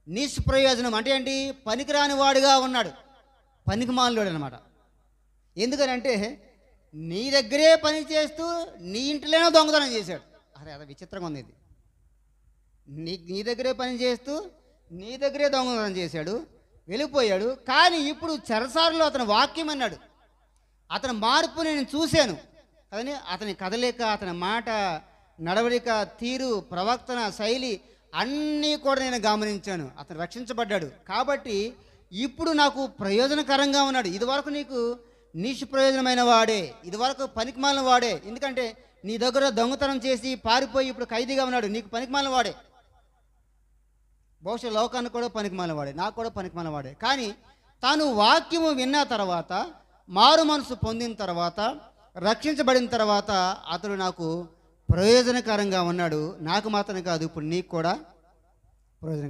నిష్ప్రయోజనం అంటే ఏంటి? పనికిరాని వాడుగా ఉన్నాడు, పనికిమాలినోడు అనమాట. ఎందుకనంటే నీ దగ్గరే పని చేస్తూ నీ ఇంట్లోనే దొంగతనం చేశాడు. అరే అది విచిత్రంగా ఉంది ఇది. నీ దగ్గరే పని చేస్తూ నీ దగ్గరే దొంగతనం చేశాడు, వెళ్ళిపోయాడు. కానీ ఇప్పుడు చెరసాలలో అతని వాక్యం అన్నాడు, అతని మార్పు నేను చూశాను కానీ అతని కదలిక, అతని మాట, నడవడిక, తీరు, ప్రవర్తన శైలి అన్నీ కూడా నేను గమనించాను. అతను రక్షించబడ్డాడు కాబట్టి ఇప్పుడు నాకు ప్రయోజనకరంగా ఉన్నాడు. ఇదివరకు నీకు నిష్ప్రయోజనమైన వాడే, ఇదివరకు పనికిమాలిన వాడే. ఎందుకంటే నీ దగ్గర దొంగతనం చేసి పారిపోయి ఇప్పుడు ఖైదీగా ఉన్నాడు, నీకు పనికిమాలిన వాడే. బహుశా లోకానికి కూడా పనికిమాలిన వాడే, నాకు కూడా పనికిమాలిన వాడే. కానీ తాను వాక్యము విన్న తర్వాత, మారు మనసు పొందిన తర్వాత, రక్షించబడిన తర్వాత అతడు నాకు ప్రయోజనకరంగా ఉన్నాడు. నాకు మాత్రమే కాదు, ఇప్పుడు నీకు కూడా ప్రయోజనం.